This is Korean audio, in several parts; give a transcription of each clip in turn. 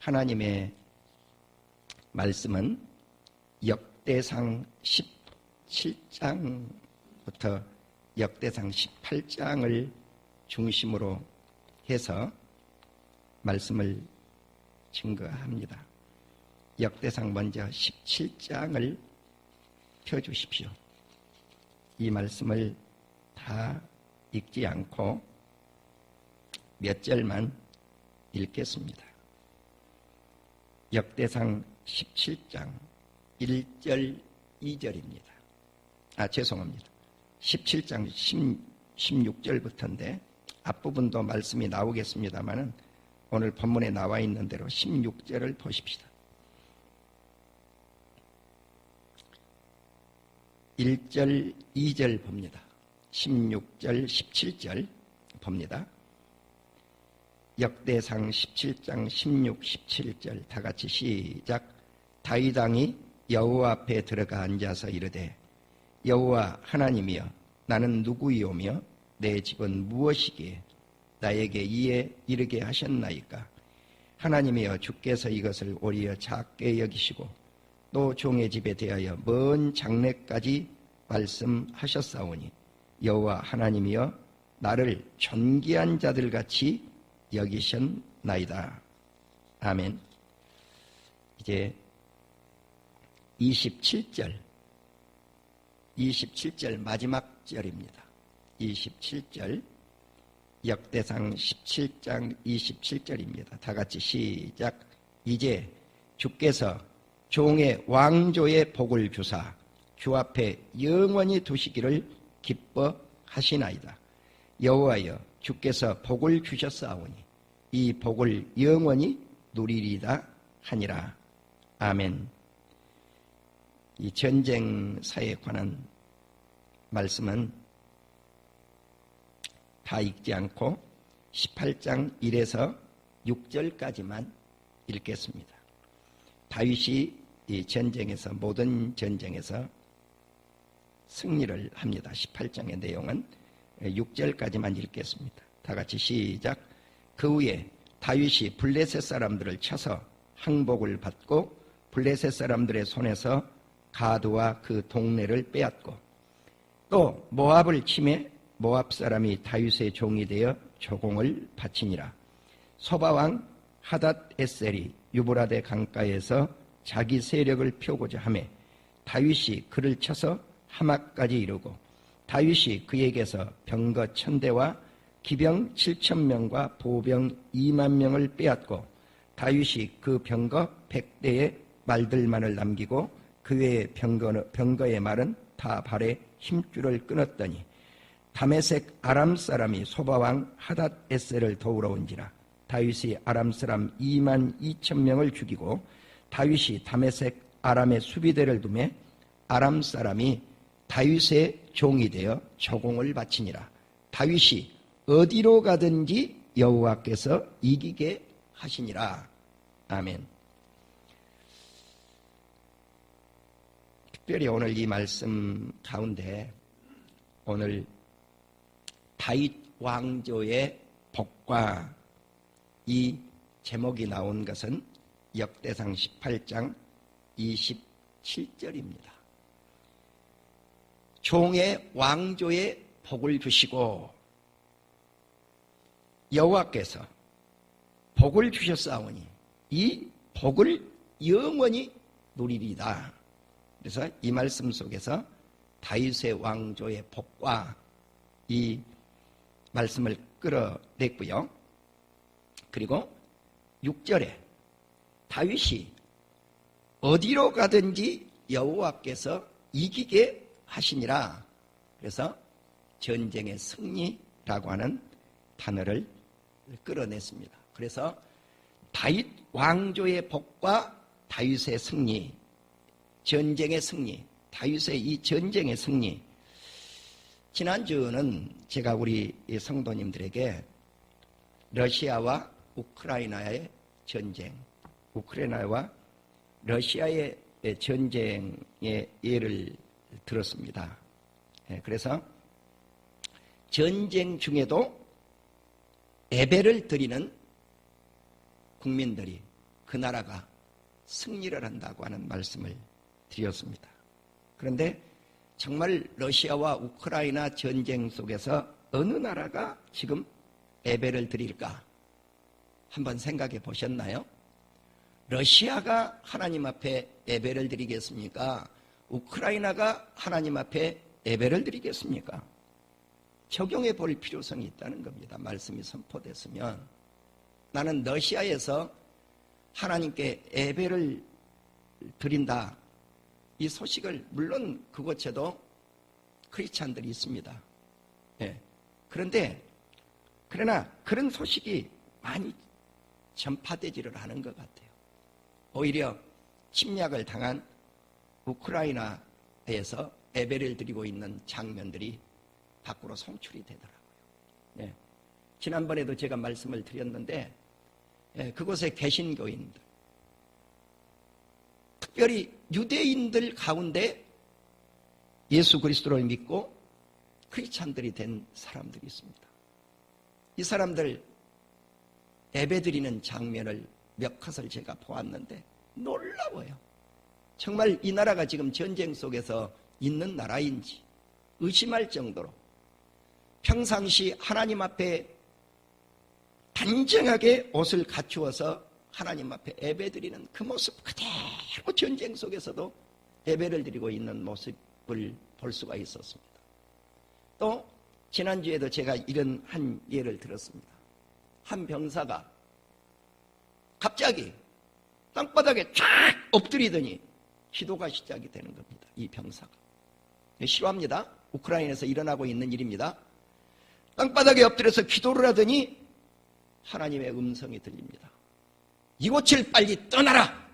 하나님의 말씀은 역대상 17장부터 역대상 18장을 중심으로 해서 말씀을 증거합니다. 역대상 먼저 17장을 펴주십시오. 이 말씀을 다 읽지 않고 몇 절만 읽겠습니다. 역대상 17장 1절 2절입니다. 죄송합니다. 17장 16절부터인데 앞부분도 말씀이 나오겠습니다만은 오늘 본문에 나와 있는 대로 16절을 보십시다. 1절, 2절 봅니다. 16절, 17절 봅니다. 역대상 17장 16, 17절 다 같이 시작. 다윗 왕이 여호와 앞에 들어가 앉아서 이르되 여호와 하나님이여 나는 누구이오며 내 집은 무엇이기에 나에게 이에 이르게 하셨나이까. 하나님이여 주께서 이것을 오히려 작게 여기시고 또 종의 집에 대하여 먼 장래까지 말씀하셨사오니 여호와 하나님이여 나를 존귀한 자들같이 여기셨나이다. 아멘. 이제 27절 마지막 절입니다. 27절 역대상 17장 27절입니다. 다 같이 시작. 이제 주께서 종의 왕조의 복을 주사 주 앞에 영원히 두시기를 기뻐하시나이다. 여호와여 주께서 복을 주셨사오니 이 복을 영원히 누리리다 하니라. 아멘. 이 전쟁사에 관한 말씀은 다 읽지 않고 18장 1에서 6절까지만 읽겠습니다. 다윗이 이 전쟁에서 모든 전쟁에서 승리를 합니다. 18장의 내용은 6절까지만 읽겠습니다. 다 같이 시작. 그 후에 다윗이 블레셋 사람들을 쳐서 항복을 받고 블레셋 사람들의 손에서 가드와 그 동네를 빼앗고 또 모압을 치매 모압 사람이 다윗의 종이 되어 조공을 바치니라. 소바왕 하닷 에셀이 유브라데 강가에서 자기 세력을 펴고자 하매 다윗이 그를 쳐서 하마까지 이르고 다윗이 그에게서 병거 1000대와 기병 7000명과 보병 20000명을 빼앗고 다윗이 그 병거 100대의 말들만을 남기고 그 외의 병거의 말은 다 발에 힘줄을 끊었더니 다메섹 아람 사람이 소바왕 하닷 에셀을 도우러 온지라. 다윗이 아람 사람 22,000명을 죽이고 다윗이 다메섹 아람의 수비대를 두매 아람 사람이 다윗의 종이 되어 조공을 바치니라. 다윗이 어디로 가든지 여호와께서 이기게 하시니라. 아멘. 특별히 오늘 이 말씀 가운데 오늘 다윗 왕조의 복과 이 제목이 나온 것은 역대상 18장 27절입니다. 종의 왕조의 복을 주시고 여호와께서 복을 주셨사오니 이 복을 영원히 누리리다. 그래서 이 말씀 속에서 다윗의 왕조의 복과 이 말씀을 끌어냈고요. 그리고 6절에 다윗이 어디로 가든지 여호와께서 이기게 하시니라. 그래서 전쟁의 승리라고 하는 단어를 끌어냈습니다. 그래서 다윗 왕조의 복과 다윗의 승리, 전쟁의 승리, 다윗의 이 전쟁의 승리. 지난주는 제가 우리 성도님들에게 러시아와 우크라이나의 전쟁, 우크라이나와 러시아의 전쟁의 예를 들었습니다. 그래서 전쟁 중에도 예배를 드리는 국민들이, 그 나라가 승리를 한다고 하는 말씀을 드렸습니다. 그런데 정말 러시아와 우크라이나 전쟁 속에서 어느 나라가 지금 예배를 드릴까? 한번 생각해 보셨나요? 러시아가 하나님 앞에 예배를 드리겠습니까? 우크라이나가 하나님 앞에 예배를 드리겠습니까? 적용해 볼 필요성이 있다는 겁니다. 말씀이 선포됐으면. 나는 러시아에서 하나님께 예배를 드린다. 이 소식을, 물론 그곳에도 크리스찬들이 있습니다. 예. 그러나 그런 소식이 많이 전파되지를 않은 것 같아요. 오히려 침략을 당한 우크라이나에서 예배를 드리고 있는 장면들이 밖으로 송출이 되더라고요. 예. 지난번에도 제가 말씀을 드렸는데, 그곳에 개신교인들, 특별히 유대인들 가운데 예수 그리스도를 믿고 크리스찬들이 된 사람들이 있습니다. 이 사람들 예배드리는 장면을 몇 컷을 제가 보았는데 놀라워요. 정말 이 나라가 지금 전쟁 속에서 있는 나라인지 의심할 정도로 평상시 하나님 앞에 단정하게 옷을 갖추어서 하나님 앞에 예배드리는 그 모습 그대로 전쟁 속에서도 예배를 드리고 있는 모습을 볼 수가 있었습니다. 또 지난주에도 제가 이런 한 예를 들었습니다. 한 병사가 갑자기 땅바닥에 쫙 엎드리더니 기도가 시작이 되는 겁니다. 이 병사가. 싫어합니다. 우크라이나에서 일어나고 있는 일입니다. 땅바닥에 엎드려서 기도를 하더니 하나님의 음성이 들립니다. 이곳을 빨리 떠나라.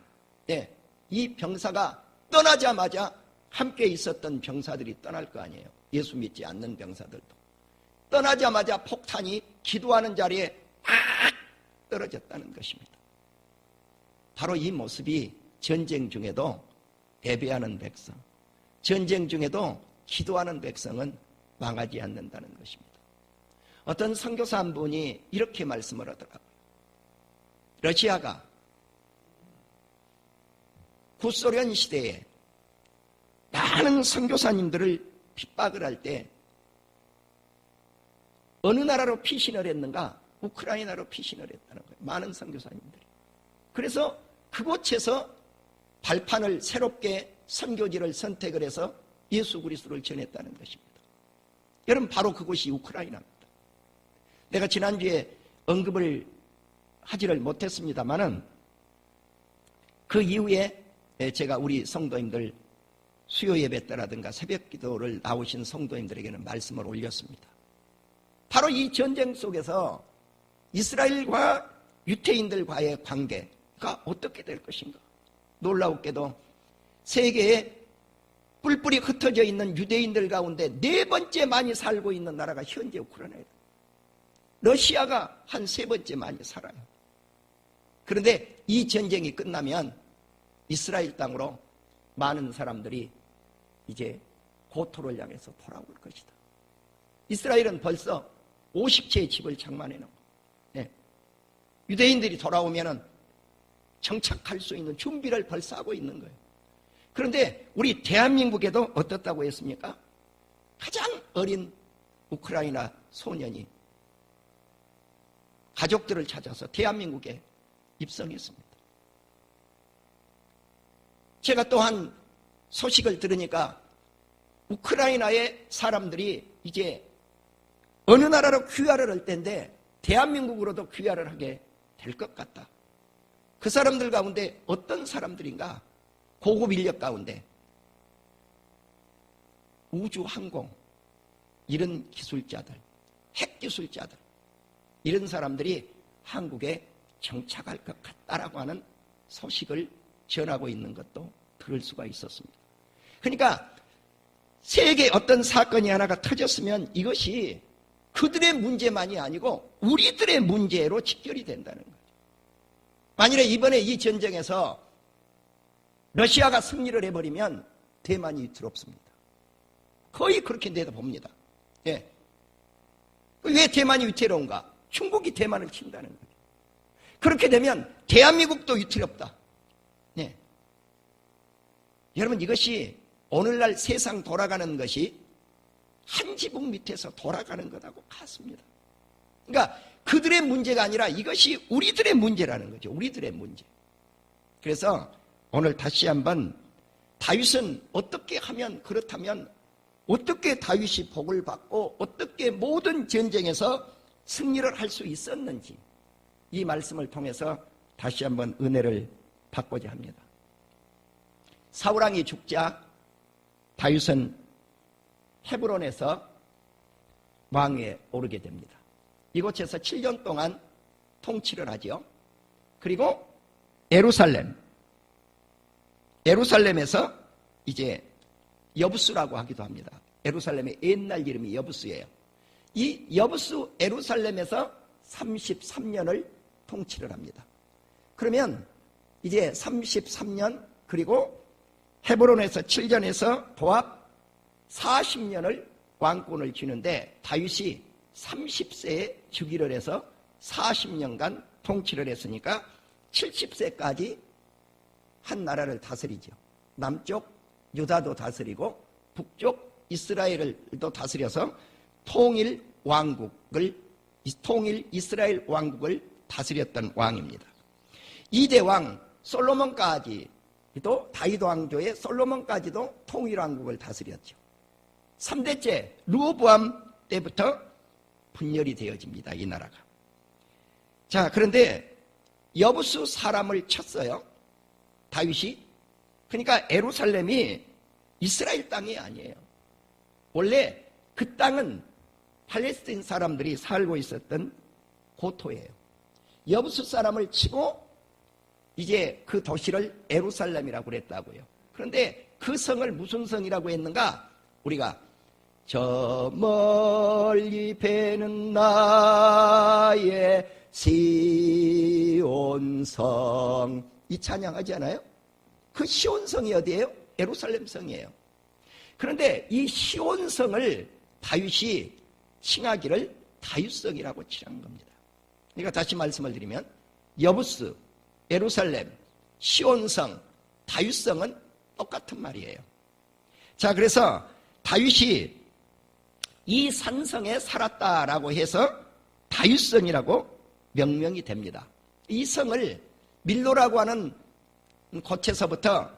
네, 이 병사가 떠나자마자 함께 있었던 병사들이 떠날 거 아니에요. 예수 믿지 않는 병사들도. 떠나자마자 폭탄이 기도하는 자리에 팍 떨어졌다는 것입니다. 바로 이 모습이 전쟁 중에도 예배하는 백성, 전쟁 중에도 기도하는 백성은 망하지 않는다는 것입니다. 어떤 선교사 한 분이 이렇게 말씀을 하더라고요. 러시아가 구소련 시대에 많은 선교사님들을 핍박을 할 때 어느 나라로 피신을 했는가? 우크라이나로 피신을 했다는 거예요. 많은 선교사님들이. 그래서 그곳에서 발판을 새롭게 선교지를 선택을 해서 예수 그리스도를 전했다는 것입니다. 여러분, 바로 그곳이 우크라이나입니다. 내가 지난주에 언급을 하지를 못했습니다만은 그 이후에 제가 우리 성도님들 수요 예배 때라든가 새벽 기도를 나오신 성도님들에게는 말씀을 올렸습니다. 바로 이 전쟁 속에서 이스라엘과 유태인들과의 관계가 어떻게 될 것인가? 놀라웠게도 세계에 뿔뿔이 흩어져 있는 유대인들 가운데 네 번째 많이 살고 있는 나라가 현재 우크라이나예요. 러시아가 한 세 번째 많이 살아요. 그런데 이 전쟁이 끝나면 이스라엘 땅으로 많은 사람들이 이제 고토를 향해서 돌아올 것이다. 이스라엘은 벌써 50채의 집을 장만해 놓은 거예요. 네. 유대인들이 돌아오면은 정착할 수 있는 준비를 벌써 하고 있는 거예요. 그런데 우리 대한민국에도 어떻다고 했습니까? 가장 어린 우크라이나 소년이 가족들을 찾아서 대한민국에 입성했습니다. 제가 또한 소식을 들으니까 우크라이나의 사람들이 이제 어느 나라로 귀화를 할 텐데 대한민국으로도 귀화를 하게 될 것 같다. 그 사람들 가운데 어떤 사람들인가? 고급 인력 가운데 우주항공 이런 기술자들, 핵기술자들 이런 사람들이 한국에 정착할 것 같다라고 하는 소식을 전하고 있는 것도 들을 수가 있었습니다. 그러니까 세계에 어떤 사건이 하나가 터졌으면 이것이 그들의 문제만이 아니고 우리들의 문제로 직결이 된다는 거죠. 만일에 이번에 이 전쟁에서 러시아가 승리를 해버리면 대만이 위태롭습니다. 거의 그렇게 내다봅니다. 예. 왜 대만이 위태로운가? 중국이 대만을 친다는 거죠. 그렇게 되면 대한민국도 위태롭다. 네. 여러분, 이것이 오늘날 세상 돌아가는 것이 한 지붕 밑에서 돌아가는 것하고 같습니다. 그러니까 그들의 문제가 아니라 이것이 우리들의 문제라는 거죠. 우리들의 문제. 그래서 오늘 다시 한번 다윗은 어떻게 하면, 그렇다면 어떻게 다윗이 복을 받고 어떻게 모든 전쟁에서 승리를 할 수 있었는지 이 말씀을 통해서 다시 한번 은혜를 받고자 합니다. 사울왕이 죽자 다윗은 헤브론에서 왕위에 오르게 됩니다. 이곳에서 7년 동안 통치를 하죠. 그리고 예루살렘에서 이제 여부스라고 하기도 합니다. 예루살렘의 옛날 이름이 여부스예요. 이 여부스 예루살렘에서 33년을 통치를 합니다. 그러면 이제 33년, 그리고 헤브론에서 7년에서 도합 40년을 왕권을 쥐는데 다윗이 30세에 즉위를 해서 40년간 통치를 했으니까 70세까지 한 나라를 다스리죠. 남쪽 유다도 다스리고 북쪽 이스라엘도 다스려서 통일 이스라엘 왕국을 다스렸던 왕입니다. 2대 왕 솔로몬까지도, 다윗 왕조의 솔로몬까지도 통일 왕국을 다스렸죠. 3대째 르호보암 때부터 분열이 되어집니다. 이 나라가. 자, 그런데 여부수 사람을 쳤어요. 다윗이. 그러니까 예루살렘이 이스라엘 땅이 아니에요. 원래 그 땅은 팔레스틴 사람들이 살고 있었던 고토예요. 여부수 사람을 치고 이제 그 도시를 예루살렘이라고 그랬다고요. 그런데 그 성을 무슨 성이라고 했는가? 우리가 저 멀리 배는 나의 시온성, 이 찬양하지 않아요? 그 시온성이 어디예요? 예루살렘 성이에요. 그런데 이 시온성을 다윗이 칭하기를 다윗성이라고 칭한 겁니다. 그러니까 다시 말씀을 드리면 여부스, 예루살렘, 시온성, 다윗성은 똑같은 말이에요. 자, 그래서 다윗이 이 산성에 살았다라고 해서 다윗성이라고 명명이 됩니다. 이 성을 밀로라고 하는 곳에서부터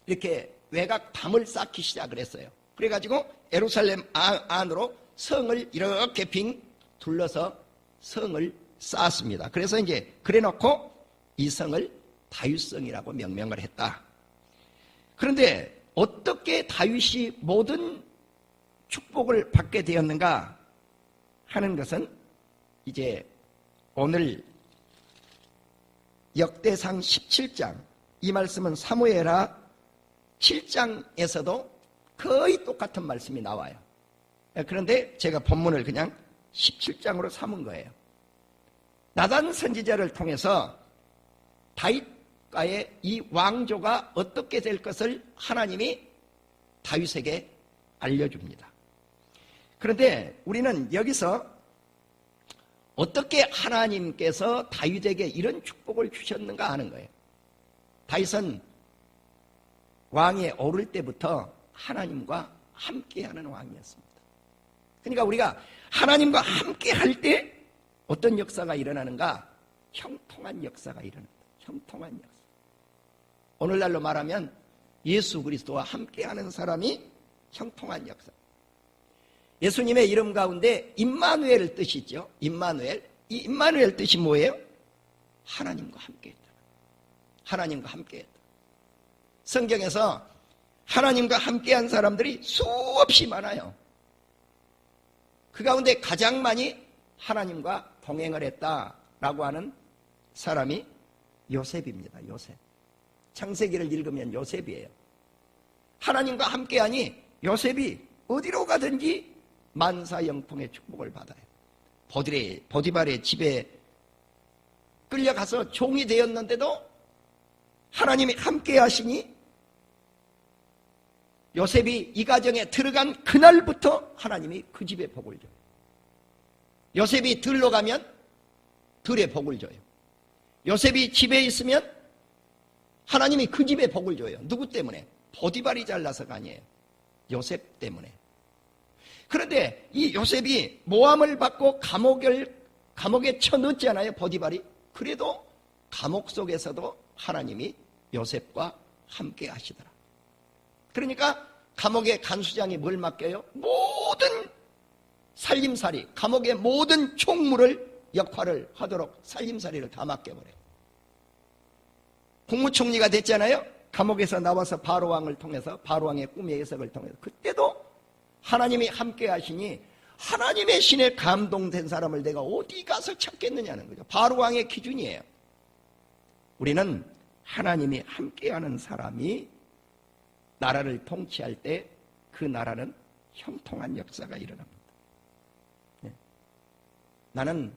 이렇게 외곽 담을 쌓기 시작을 했어요. 그래가지고 예루살렘 안으로 성을 이렇게 빙 둘러서 성을 쌓았습니다. 그래서 이제 그래놓고 이 성을 다윗성이라고 명명을 했다. 그런데 어떻게 다윗이 모든 축복을 받게 되었는가 하는 것은 이제 오늘 역대상 17장, 이 말씀은 사무엘하 7장에서도 거의 똑같은 말씀이 나와요. 그런데 제가 본문을 그냥 17장으로 삼은 거예요. 나단 선지자를 통해서 다윗과의 이 왕조가 어떻게 될 것을 하나님이 다윗에게 알려줍니다. 그런데 우리는 여기서 어떻게 하나님께서 다윗에게 이런 축복을 주셨는가 하는 거예요. 다윗은 왕에 오를 때부터 하나님과 함께하는 왕이었습니다. 그러니까 우리가 하나님과 함께할 때 어떤 역사가 일어나는가? 형통한 역사가 일어납니다. 형통한 역사. 오늘날로 말하면 예수 그리스도와 함께하는 사람이 형통한 역사. 예수님의 이름 가운데 임마누엘 뜻이 있죠. 임마누엘. 이 임마누엘 뜻이 뭐예요? 하나님과 함께했다. 하나님과 함께했다. 성경에서 하나님과 함께한 사람들이 수없이 많아요. 그 가운데 가장 많이 하나님과 동행을 했다라고 하는 사람이 요셉입니다. 요셉. 창세기를 읽으면 요셉이에요. 하나님과 함께하니 요셉이 어디로 가든지 만사형통의 축복을 받아요. 보디발의 집에 끌려가서 종이 되었는데도 하나님이 함께 하시니 요셉이 이 가정에 들어간 그날부터 하나님이 그 집에 복을 줘요. 요셉이 들로 가면 들에 복을 줘요. 요셉이 집에 있으면 하나님이 그 집에 복을 줘요. 누구 때문에? 보디발이 잘나서가 아니에요. 요셉 때문에. 그런데 이 요셉이 모함을 받고 감옥에 쳐넣었잖아요, 보디발이. 그래도 감옥 속에서도 하나님이 요셉과 함께 하시더라. 그러니까 감옥의 간수장이 뭘 맡겨요? 모든 살림살이, 감옥의 모든 총무를 역할을 하도록 살림살이를 다 맡겨버려요. 국무총리가 됐잖아요. 감옥에서 나와서 바로왕을 통해서, 바로왕의 꿈의 해석을 통해서. 그때도 하나님이 함께 하시니 하나님의 신에 감동된 사람을 내가 어디 가서 찾겠느냐는 거죠. 바로왕의 기준이에요. 우리는 하나님이 함께하는 사람이 나라를 통치할 때 그 나라는 형통한 역사가 일어납니다. 네. 나는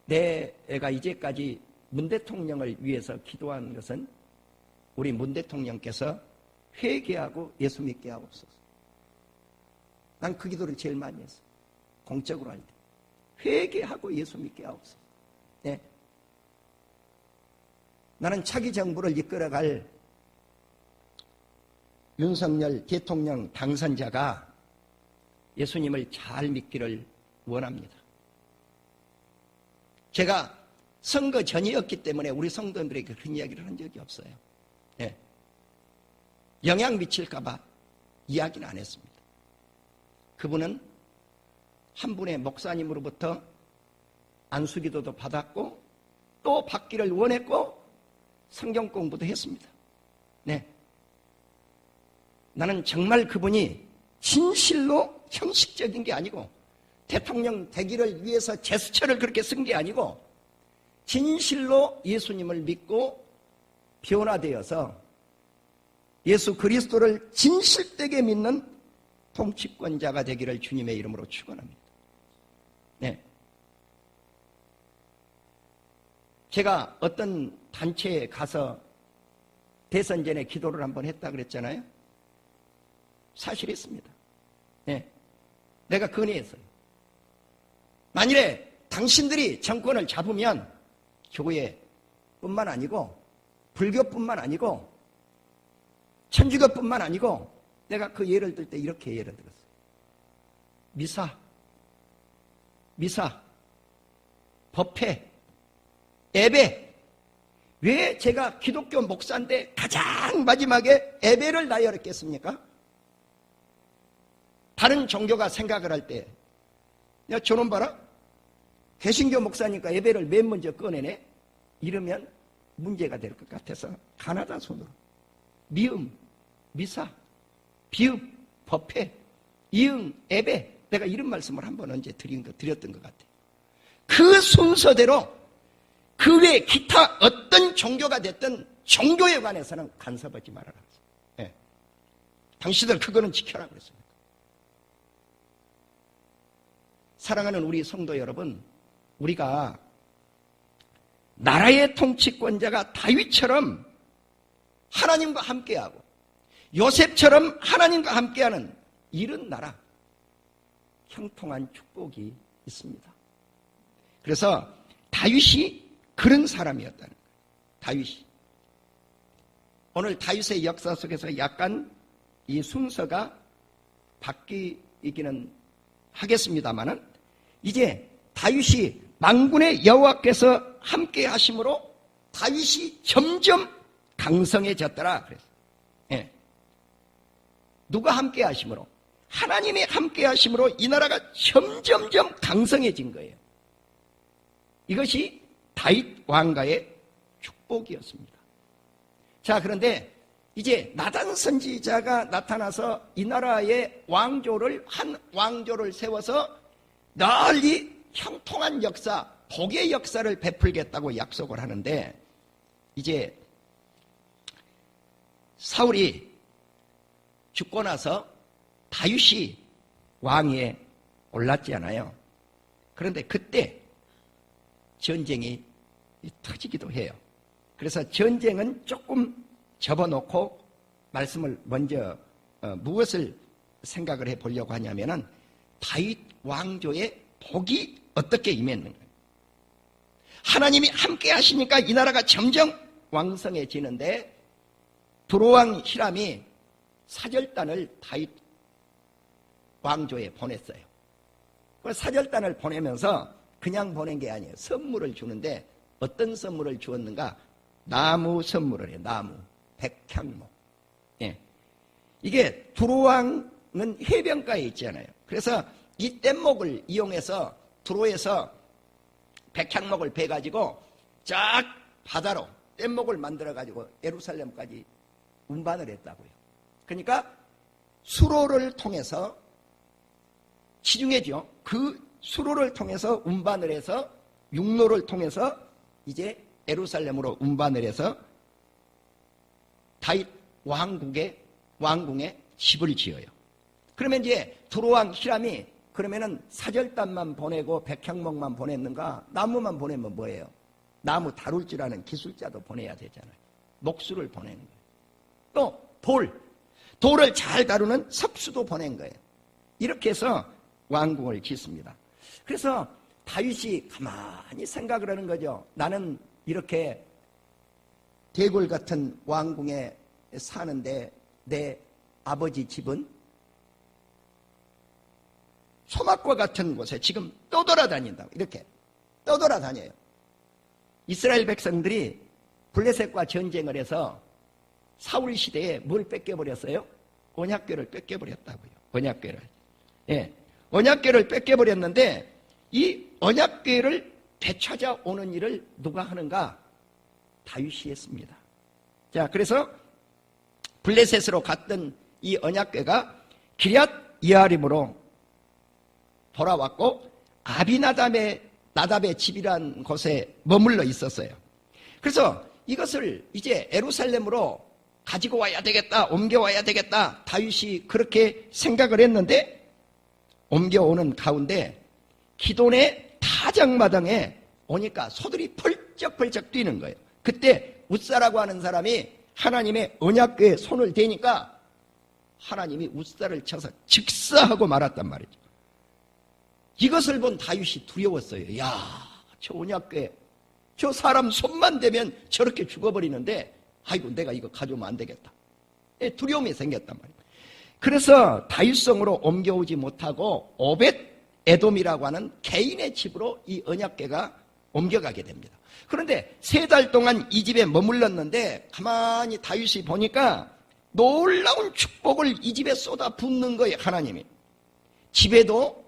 내가 이제까지 문 대통령을 위해서 기도한 것은 우리 문 대통령께서 회개하고 예수 믿게 하옵소서. 난 그 기도를 제일 많이 했어. 공적으로 할 때. 회개하고 예수 믿게 하옵소서. 네. 나는 차기 정부를 이끌어갈 윤석열 대통령 당선자가 예수님을 잘 믿기를 원합니다. 제가 선거 전이었기 때문에 우리 성도들에게 그런 이야기를 한 적이 없어요. 네. 영향 미칠까봐 이야기는 안 했습니다. 그분은 한 분의 목사님으로부터 안수기도도 받았고 또 받기를 원했고 성경 공부도 했습니다. 네. 나는 정말 그분이 진실로 형식적인 게 아니고 대통령 되기를 위해서 제스처를 그렇게 쓴 게 아니고 진실로 예수님을 믿고 변화되어서 예수 그리스도를 진실되게 믿는 통치권자가 되기를 주님의 이름으로 축원합니다. 네. 제가 어떤 단체에 가서 대선 전에 기도를 한번 했다 그랬잖아요. 사실이 있습니다. 네. 내가 건의했어요. 만일에 당신들이 정권을 잡으면 교회뿐만 아니고 불교뿐만 아니고 천주교뿐만 아니고 내가 그 예를 들 때 이렇게 예를 들었어요. 미사, 법회, 예배. 왜 제가 기독교 목사인데 가장 마지막에 예배를 나열했겠습니까? 다른 종교가 생각을 할 때, 야, 저놈 봐라. 개신교 목사니까 예배를 맨 먼저 꺼내네. 이러면 문제가 될 것 같아서 가나다 손으로 미음, 미사, 비읍, 법회, 이응, 예배. 내가 이런 말씀을 한번 언제 드렸던 것 같아요. 그 순서대로 그 외에 기타 어떤 종교가 됐든 종교에 관해서는 간섭하지 말아라. 네. 당신들 그거는 지켜라 그랬습니다. 사랑하는 우리 성도 여러분, 우리가 나라의 통치권자가 다윗처럼 하나님과 함께하고 요셉처럼 하나님과 함께하는 이런 나라, 형통한 축복이 있습니다. 그래서 다윗이 그런 사람이었다는 거예요. 다윗이. 오늘 다윗의 역사 속에서 약간 이 순서가 바뀌기는 하겠습니다만은 이제 다윗이 만군의 여호와께서 함께 하심으로 다윗이 점점 강성해졌더라 그랬어요. 예. 누가 함께 하심으로? 하나님이 함께 하심으로 이 나라가 점점점 강성해진 거예요. 이것이 다윗 왕가의 축복이었습니다. 자, 그런데 이제 나단 선지자가 나타나서 이 나라의 한 왕조를 세워서 널리 형통한 역사, 복의 역사를 베풀겠다고 약속을 하는데 이제 사울이 죽고 나서 다윗이 왕위에 올랐잖아요. 그런데 그때 전쟁이 터지기도 해요. 그래서 전쟁은 조금 접어놓고 말씀을 먼저 무엇을 생각을 해보려고 하냐면은 다윗 왕조의 복이 어떻게 임했는가. 하나님이 함께 하시니까 이 나라가 점점 왕성해지는데 두로왕 히람이 사절단을 다윗 왕조에 보냈어요. 그 사절단을 보내면서 그냥 보낸 게 아니에요. 선물을 주는데 어떤 선물을 주었는가? 나무 선물을 해요. 나무, 백향목. 예. 이게 두로왕은 해변가에 있잖아요. 그래서 이 뗏목을 이용해서 두로에서 백향목을 베가지고 쫙 바다로 뗏목을 만들어가지고 예루살렘까지 운반을 했다고요. 그러니까 수로를 통해서 시중해죠. 그 수로를 통해서 운반을 해서 육로를 통해서 이제 예루살렘으로 운반을 해서 다윗 왕궁에 집을 지어요. 그러면 이제 두로왕 히람이 그러면은 사절단만 보내고 백향목만 보냈는가? 나무만 보내면 뭐예요? 나무 다룰 줄 아는 기술자도 보내야 되잖아요. 목수를 보내는 거예요. 또 돌을 잘 다루는 석수도 보낸 거예요. 이렇게 해서 왕궁을 짓습니다. 그래서 다윗이 가만히 생각을 하는 거죠. 나는 이렇게 대궐 같은 왕궁에 사는데 내 아버지 집은 소막과 같은 곳에 지금 떠돌아다닌다. 이렇게 떠돌아다녀요. 이스라엘 백성들이 블레셋과 전쟁을 해서 사울 시대에 뭘 뺏겨버렸어요? 언약궤를 뺏겨버렸다고요. 언약궤를. 예. 언약궤를 뺏겨버렸는데 이 언약궤를 되찾아오는 일을 누가 하는가? 다윗이 했습니다. 자, 그래서 블레셋으로 갔던 이 언약궤가 기럇 여아림으로 돌아왔고 나답의 집이란 곳에 머물러 있었어요. 그래서 이것을 이제 예루살렘으로 가지고 와야 되겠다, 옮겨와야 되겠다, 다윗이 그렇게 생각을 했는데 옮겨오는 가운데 기돈의 타작마당에 오니까 소들이 펄쩍펄쩍 뛰는 거예요. 그때 웃사라고 하는 사람이 하나님의 언약궤에 손을 대니까 하나님이 웃사를 쳐서 즉사하고 말았단 말이죠. 이것을 본 다윗이 두려웠어요. 야, 저 언약궤, 저 사람 손만 대면 저렇게 죽어버리는데 아이고 내가 이거 가져오면 안 되겠다. 두려움이 생겼단 말이에요. 그래서 다윗성으로 옮겨오지 못하고 오벳 에돔이라고 하는 개인의 집으로 이 언약궤가 옮겨가게 됩니다. 그런데 3달 동안 이 집에 머물렀는데 가만히 다윗이 보니까 놀라운 축복을 이 집에 쏟아 붓는 거예요. 하나님이. 집에도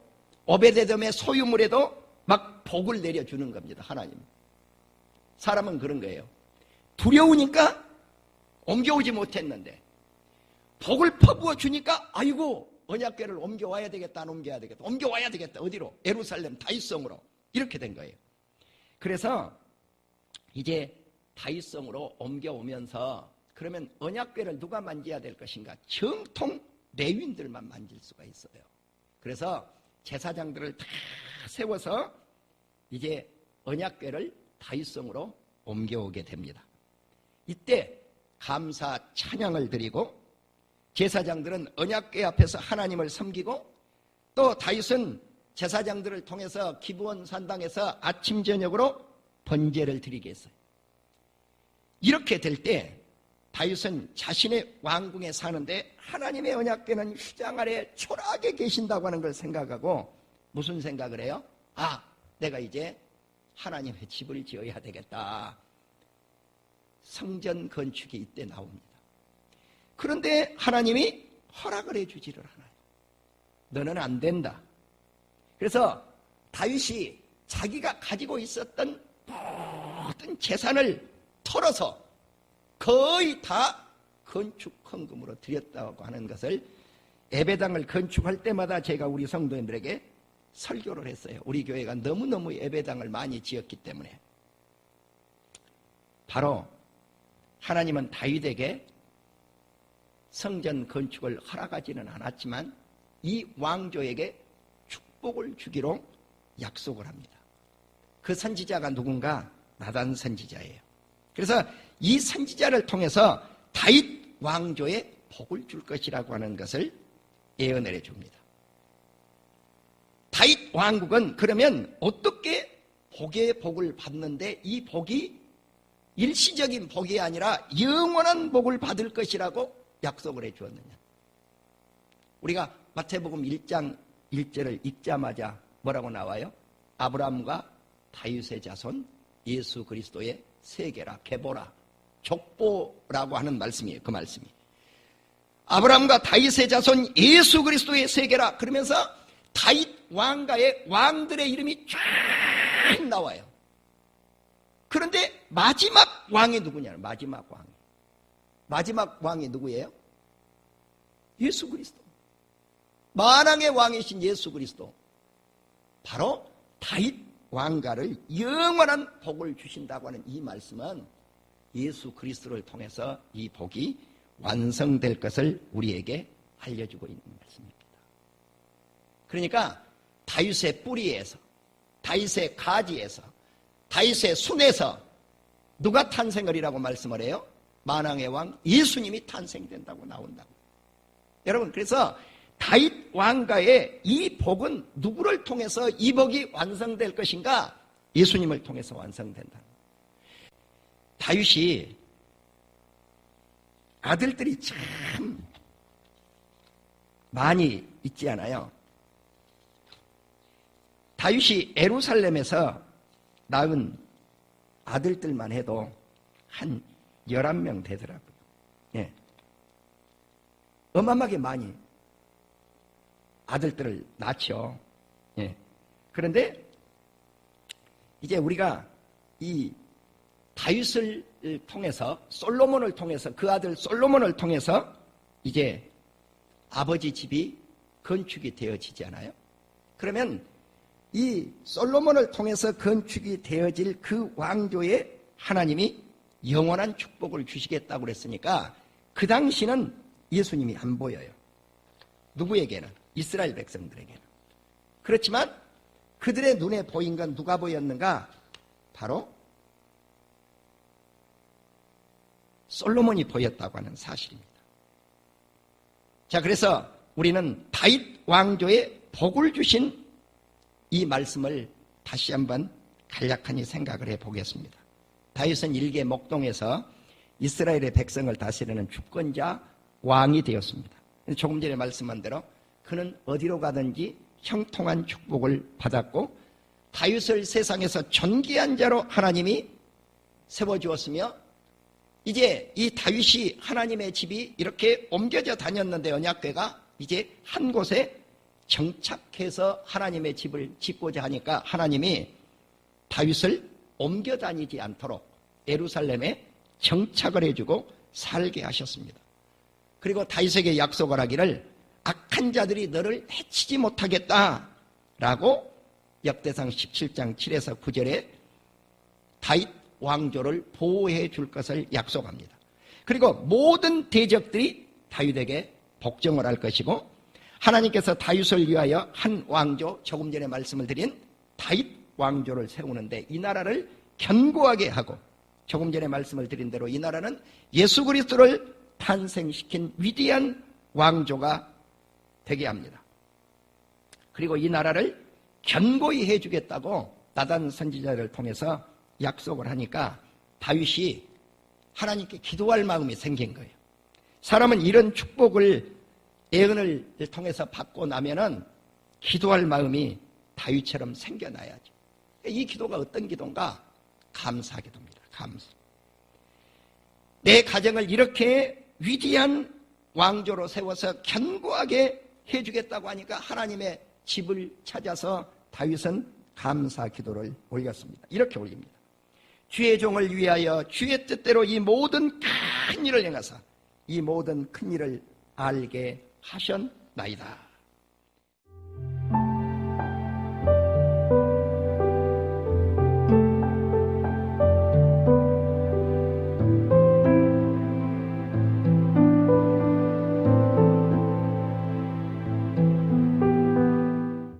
오벳에돔의 소유물에도 막 복을 내려주는 겁니다. 하나님. 사람은 그런 거예요. 두려우니까 옮겨오지 못했는데 복을 퍼부어 주니까 아이고 언약궤를 옮겨와야 되겠다, 안 옮겨야 되겠다, 옮겨와야 되겠다. 어디로? 예루살렘 다윗성으로. 이렇게 된 거예요. 그래서 이제 다윗성으로 옮겨오면서 그러면 언약궤를 누가 만져야 될 것인가? 정통 레위인들만 만질 수가 있어요. 그래서 제사장들을 다 세워서 이제 언약궤를 다윗성으로 옮겨오게 됩니다. 이때 감사 찬양을 드리고 제사장들은 언약궤 앞에서 하나님을 섬기고 또 다윗은 제사장들을 통해서 기브온 산당에서 아침 저녁으로 번제를 드리게 했어요. 이렇게 될 때 다윗은 자신의 왕궁에 사는데 하나님의 언약궤는 휘장 아래 초라하게 계신다고 하는 걸 생각하고 무슨 생각을 해요? 아, 내가 이제 하나님의 집을 지어야 되겠다. 성전 건축이 이때 나옵니다. 그런데 하나님이 허락을 해주지를 않아요. 너는 안 된다. 그래서 다윗이 자기가 가지고 있었던 모든 재산을 털어서 거의 다 건축 헌금으로 드렸다고 하는 것을 예배당을 건축할 때마다 제가 우리 성도님들에게 설교를 했어요. 우리 교회가 너무너무 예배당을 많이 지었기 때문에. 바로 하나님은 다윗에게 성전 건축을 허락하지는 않았지만 이 왕조에게 축복을 주기로 약속을 합니다. 그 선지자가 누군가? 나단 선지자예요. 그래서 이 선지자를 통해서 다윗 왕조에 복을 줄 것이라고 하는 것을 예언을 해줍니다. 다윗 왕국은 그러면 어떻게 복의 복을 받는데 이 복이 일시적인 복이 아니라 영원한 복을 받을 것이라고 약속을 해 주었느냐. 우리가 마태복음 1장 1절을 읽자마자 뭐라고 나와요? 아브라함과 다윗의 자손 예수 그리스도의 세계라, 계보라, 족보라고 하는 말씀이에요. 그 말씀이 아브라함과 다윗의 자손 예수 그리스도의 세계라 그러면서 다윗 왕가의 왕들의 이름이 쫙 나와요. 그런데 마지막 왕이 누구냐? 마지막 왕이 누구예요? 예수 그리스도. 만왕의 왕이신 예수 그리스도. 바로 다윗 왕가를 영원한 복을 주신다고 하는 이 말씀은 예수 그리스도를 통해서 이 복이 완성될 것을 우리에게 알려주고 있는 말씀입니다. 그러니까 다윗의 뿌리에서, 다윗의 가지에서, 다윗의 순에서 누가 탄생하리라고 말씀을 해요? 만왕의 왕 예수님이 탄생된다고 나온다고. 여러분, 그래서 다윗 왕가의 이 복은 누구를 통해서 이 복이 완성될 것인가? 예수님을 통해서 완성된다. 다윗이 아들들이 참 많이 있지 않아요? 다윗이 예루살렘에서 낳은 아들들만 해도 한 11명 되더라고요. 예. 어마어마하게 많이 아들들을 낳죠. 예. 그런데 이제 우리가 이 다윗을 통해서, 솔로몬을 통해서, 그 아들 솔로몬을 통해서 이제 아버지 집이 건축이 되어지잖아요. 그러면 이 솔로몬을 통해서 건축이 되어질 그 왕조에 하나님이 영원한 축복을 주시겠다고 그랬으니까 그 당시는 예수님이 안 보여요. 누구에게는? 이스라엘 백성들에게는. 그렇지만 그들의 눈에 보인 건 누가 보였는가? 바로 솔로몬이 보였다고 하는 사실입니다. 자, 그래서 우리는 다윗 왕조에 복을 주신 이 말씀을 다시 한번 간략하니 생각을 해보겠습니다. 다윗은 일개 목동에서 이스라엘의 백성을 다스리는 주권자 왕이 되었습니다. 조금 전에 말씀한 대로 그는 어디로 가든지 형통한 축복을 받았고 다윗을 세상에서 존귀한 자로 하나님이 세워주었으며 이제 이 다윗이 하나님의 집이 이렇게 옮겨져 다녔는데 언약궤가 이제 한 곳에 정착해서 하나님의 집을 짓고자 하니까 하나님이 다윗을 옮겨 다니지 않도록 예루살렘에 정착을 해주고 살게 하셨습니다. 그리고 다윗에게 약속을 하기를 악한 자들이 너를 해치지 못하겠다라고 역대상 17장 7에서 9절에 다윗 왕조를 보호해 줄 것을 약속합니다. 그리고 모든 대적들이 다윗에게 복종을 할 것이고 하나님께서 다윗을 위하여 한 왕조, 조금 전에 말씀을 드린 다윗 왕조를 세우는데 이 나라를 견고하게 하고 조금 전에 말씀을 드린 대로 이 나라는 예수 그리스도를 탄생시킨 위대한 왕조가 되게 합니다. 그리고 이 나라를 견고히 해주겠다고 나단 선지자를 통해서 약속을 하니까 다윗이 하나님께 기도할 마음이 생긴 거예요. 사람은 이런 축복을 예언을 통해서 받고 나면은 기도할 마음이 다윗처럼 생겨나야죠. 이 기도가 어떤 기도인가? 감사 기도입니다. 감사. 내 가정을 이렇게 위대한 왕조로 세워서 견고하게 해주겠다고 하니까 하나님의 집을 찾아서 다윗은 감사 기도를 올렸습니다. 이렇게 올립니다. 주의 종을 위하여 주의 뜻대로 이 모든 큰 일을 행하사 이 모든 큰 일을 알게 하셨나이다.